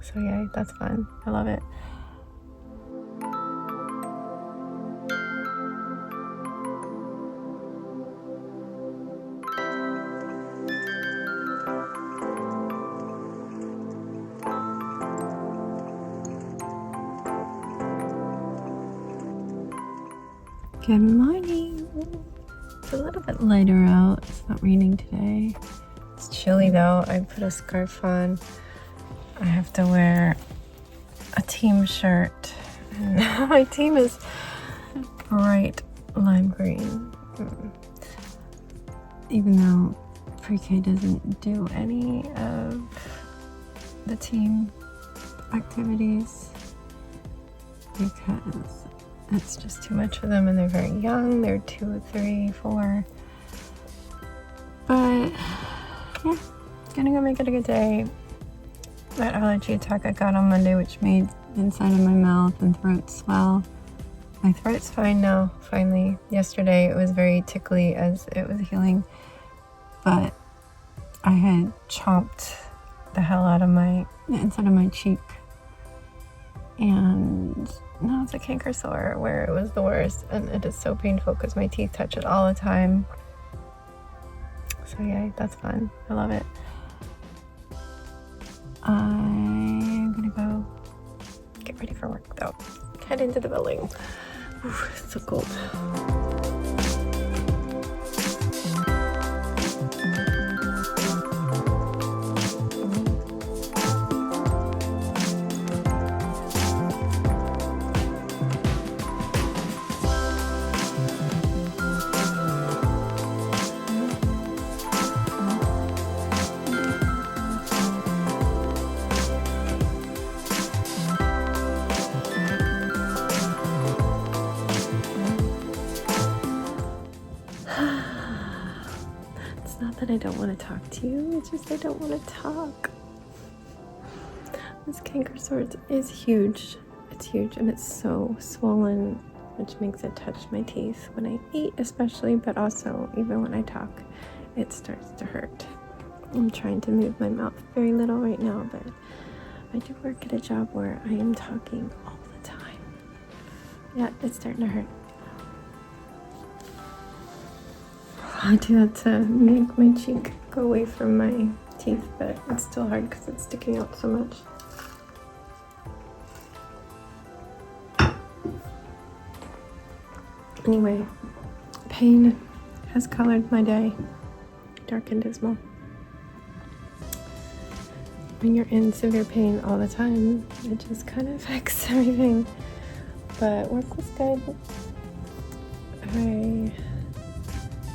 So yay, that's fun. I love it. Good morning. It's a little bit lighter out. It's not raining today. It's chilly though. I put a scarf on. I have to wear a team shirt. And my team is bright lime green. Even though pre-K doesn't do any of the team activities because it's just too much for them and they're very young. They're 2, 3, 4. But yeah, gonna go make it a good day. That allergy attack I got on Monday, which made inside of my mouth and throat swell. My throat's fine now, finally. Yesterday it was very tickly as it was healing, but I had chomped the hell out of the inside of my cheek. And now it's a canker sore where it was the worst, and it is so painful because my teeth touch it all the time. So yay, that's fun. I love it. I'm gonna go get ready for work though. Head into the building. Ooh, it's so cold. That I don't want to talk to you, it's just I don't want to talk. This canker sore is huge. It's huge and it's so swollen, which makes it touch my teeth when I eat especially, but also even when I talk, it starts to hurt. I'm trying to move my mouth very little right now, but I do work at a job where I am talking all the time. Yeah, it's starting to hurt. I do that to make my cheek go away from my teeth, but it's still hard because it's sticking out so much. Anyway, pain has colored my day, dark and dismal. When you're in severe pain all the time, it just kind of affects everything. But work was good. I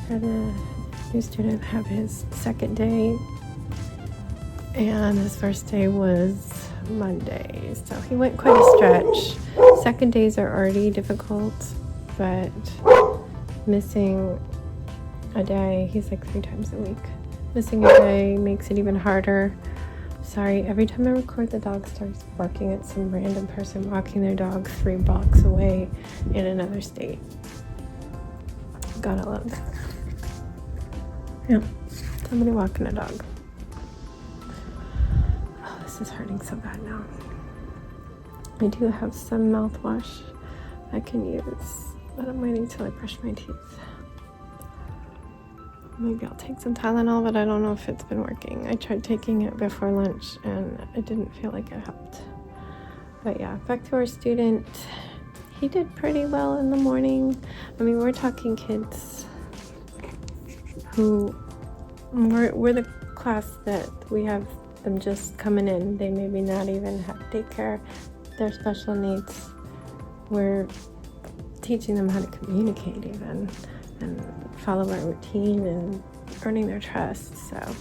had a new student have his second day, and his first day was Monday, so he went quite a stretch. Second days are already difficult, but missing a day, he's like 3 times a week. Missing a day makes it even harder. Sorry, every time I record, the dog starts barking at some random person walking their dog 3 blocks away in another state. Gotta love that. Yeah, somebody walking a dog. Oh, this is hurting so bad now. I do have some mouthwash I can use, but I'm waiting till I brush my teeth. Maybe I'll take some Tylenol, but I don't know if it's been working. I tried taking it before lunch and it didn't feel like it helped. But yeah, back to our student. He did pretty well in the morning. I mean, we're talking kids who we're the class that we have them just coming in. They maybe not even have daycare. They're special needs. We're teaching them how to communicate even and follow our routine and earning their trust. So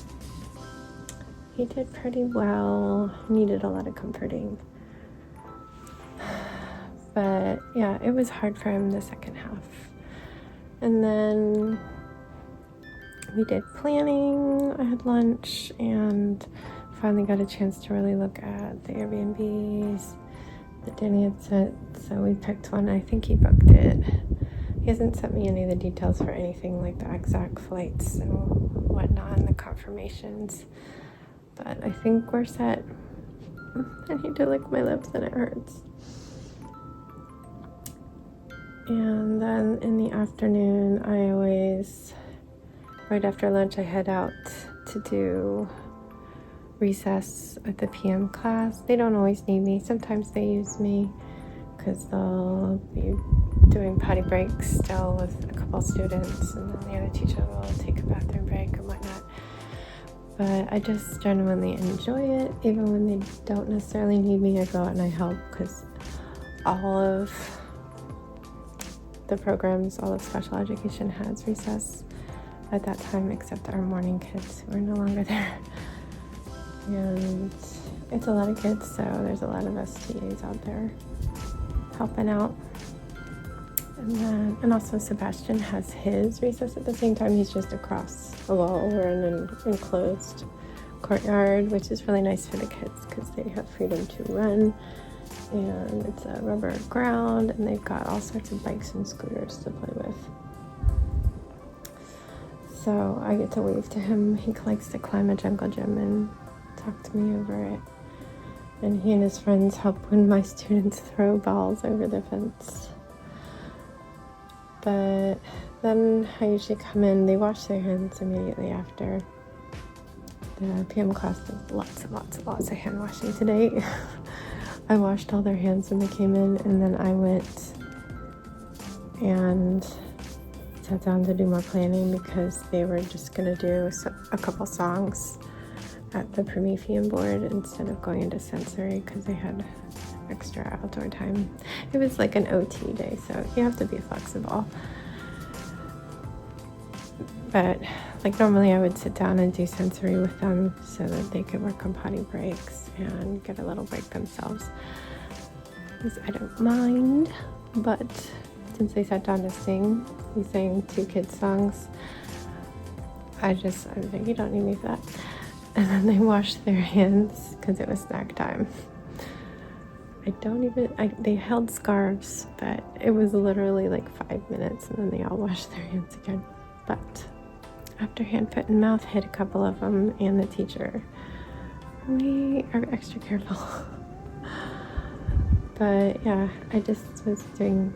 he did pretty well. Needed a lot of comforting. But yeah, it was hard for him the second half. And then we did planning. I had lunch and finally got a chance to really look at the Airbnbs that Danny had sent. So we picked one. I think he booked it. He hasn't sent me any of the details for anything like the exact flights and whatnot and the confirmations. But I think we're set. I need to lick my lips and it hurts. And then in the afternoon, I always, right after lunch, I head out to do recess at the PM class. They don't always need me. Sometimes they use me because they'll be doing potty breaks still with a couple students, and then the other teacher will take a bathroom break and whatnot. But I just genuinely enjoy it. Even when they don't necessarily need me, I go out and I help, because all of the programs, all of special education has recess at that time, except our morning kids who are no longer there. And it's a lot of kids, so there's a lot of STAs out there helping out. And also Sebastian has his recess at the same time. He's just across the wall. We're in an enclosed courtyard, which is really nice for the kids because they have freedom to run. And it's a rubber ground, and they've got all sorts of bikes and scooters to play with. So I get to wave to him. He likes to climb a jungle gym and talk to me over it. And he and his friends help when my students throw balls over the fence. But then I usually come in, they wash their hands immediately after. The PM class does lots and lots of hand washing today. I washed all their hands when they came in, and then I went and sat down to do more planning because they were just going to do a couple songs at the Promethean board instead of going into sensory because they had extra outdoor time. It was like an OT day, so you have to be flexible. But like normally I would sit down and do sensory with them so that they could work on potty breaks and get a little break themselves, because I don't mind. But since they sat down to sing, we sang 2 kids songs. I was like, you don't need me for that. And then they washed their hands because it was snack time. They held scarves, but it was literally like 5 minutes, and then they all washed their hands again. But after hand, foot, and mouth hit a couple of them and the teacher, we are extra careful. But yeah, I just was doing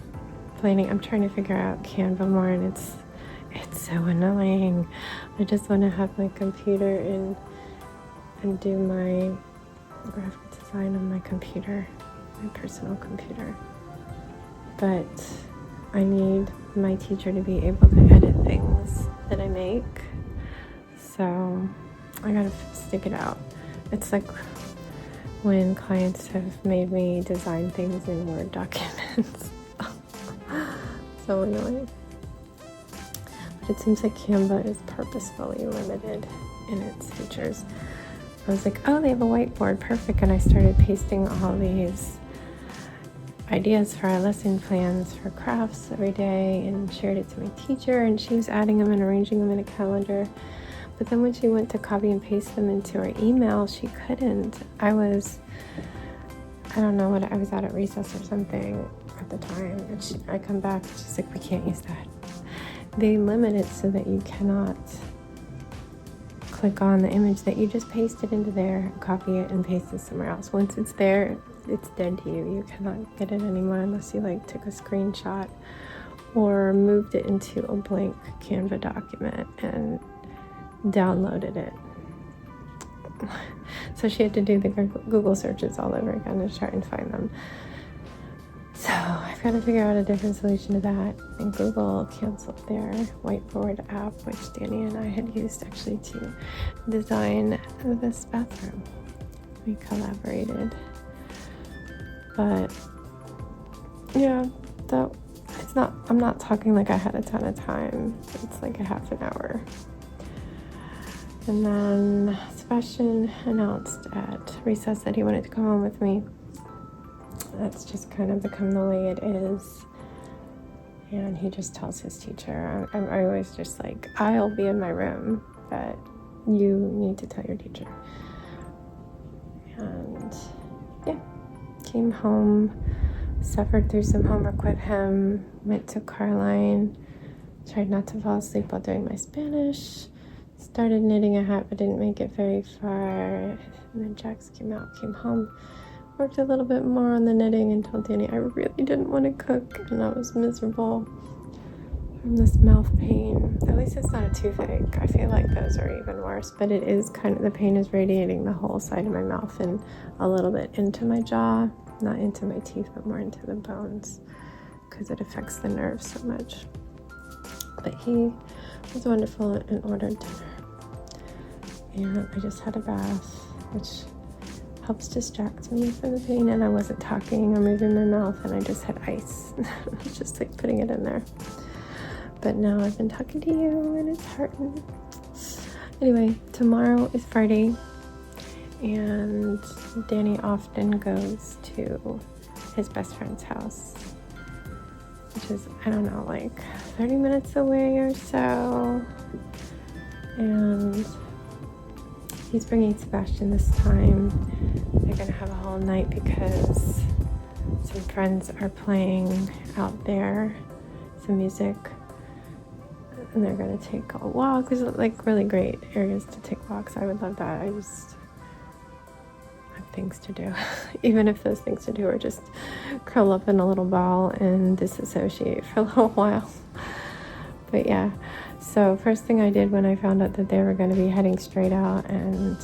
planning. I'm trying to figure out Canva more, and it's so annoying. I just want to have my computer in and do my graphic design on my computer, my personal computer. But I need my teacher to be able to edit things that I make, so I gotta stick it out. It's like when clients have made me design things in Word documents. So annoying. But it seems like Canva is purposefully limited in its features. I was like, oh, they have a whiteboard, perfect, and I started pasting all these ideas for our lesson plans for crafts every day and shared it to my teacher, and she was adding them and arranging them in a calendar. But then when she went to copy and paste them into her email, she couldn't. I was out at recess or something at the time, and I come back and she's like, we can't use that. They limit it so that you cannot click on the image that you just pasted into there, copy it, and paste it somewhere else. Once it's there, it's dead to you. You cannot get it anymore unless you took a screenshot or moved it into a blank Canva document and downloaded it. So she had to do the Google searches all over again to try and find them. So I've got to figure out a different solution to that. And Google canceled their whiteboard app, which Danny and I had used actually to design this bathroom. We collaborated. But yeah, I'm not talking like I had a ton of time. It's like a half an hour. And then Sebastian announced at recess that he wanted to come home with me. That's just kind of become the way it is. And he just tells his teacher. I always just I'll be in my room, but you need to tell your teacher. And yeah, came home, suffered through some homework with him, went to Caroline, tried not to fall asleep while doing my Spanish, started knitting a hat but didn't make it very far. And then Jax came home, worked a little bit more on the knitting and told Danny I really didn't want to cook, and I was miserable from this mouth pain. At least it's not a toothache. I feel like those are even worse, but it is kind of, the pain is radiating the whole side of my mouth and a little bit into my jaw, not into my teeth, but more into the bones because it affects the nerves so much. But he was wonderful and ordered dinner. And I just had a bath, which helps distract me from the pain, and I wasn't talking or moving my mouth, and I just had ice. Just like putting it in there. But now I've been talking to you and it's hurting. Anyway, tomorrow is Friday and Danny often goes to his best friend's house, which is, I don't know, like 30 minutes away or so. And he's bringing Sebastian this time. They're gonna have a whole night because some friends are playing out there, some music. And they're gonna take a walk. There's like really great areas to take walks. I would love that. I just have things to do. Even if those things to do are just curl up in a little ball and disassociate for a little while. But yeah, so first thing I did when I found out that they were gonna be heading straight out and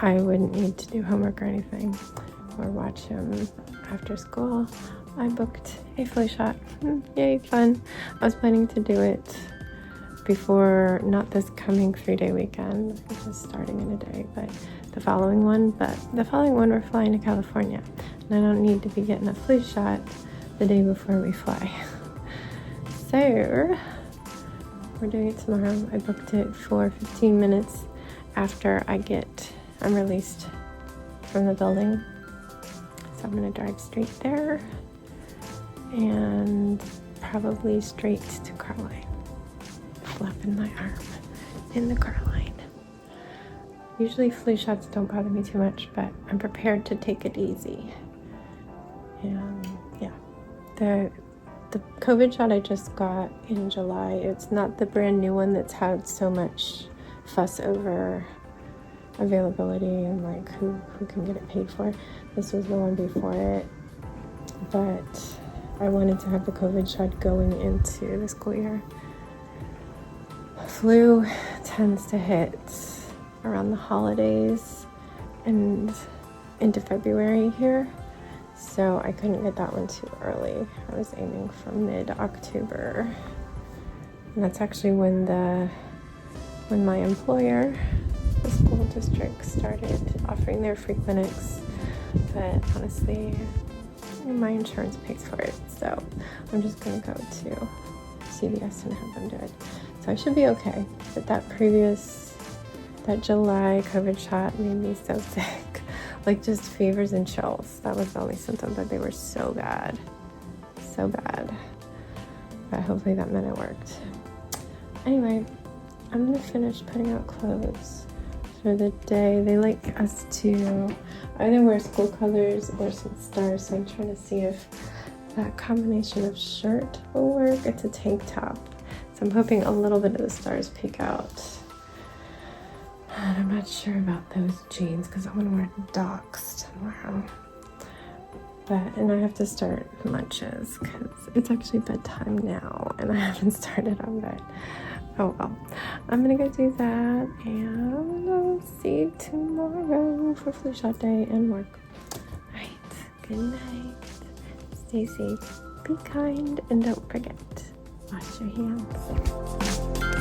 I wouldn't need to do homework or anything or watch him after school, I booked a flu shot. Yay, fun. I was planning to do it before, not this coming 3-day weekend, which is starting in a day, but the following one. But the following one, we're flying to California, and I don't need to be getting a flu shot the day before we fly. So we're doing it tomorrow. I booked it for 15 minutes after I'm released from the building. So I'm gonna drive straight there and probably straight to Carline. Flapping my arm in the Carline. Usually flu shots don't bother me too much, but I'm prepared to take it easy. And yeah, the COVID shot I just got in July, it's not the brand new one that's had so much fuss over availability and like who can get it paid for. This was the one before it, but I wanted to have the COVID shot going into the school year. Flu tends to hit around the holidays and into February here, so I couldn't get that one too early. I was aiming for mid-October, and that's actually when my employer, the school district, started offering their free clinics, but honestly my insurance pays for it, so I'm just gonna go to CVS and have them do it. So I should be okay. But that July COVID shot made me so sick. Like just fevers and chills. That was the only symptom, but they were so bad. So bad. But hopefully that meant it worked. Anyway, I'm gonna finish putting out clothes for the day. They like us to either wear school colors or some stars, so I'm trying to see if that combination of shirt will work. It's a tank top, so I'm hoping a little bit of the stars peek out. And I'm not sure about those jeans because I'm gonna wear Docs tomorrow. And I have to start lunches because it's actually bedtime now and I haven't started on bed. Oh well, I'm gonna go do that and I'll see you tomorrow for flu shot day and work. Alright, good night. Stay safe, be kind, and don't forget, wash your hands.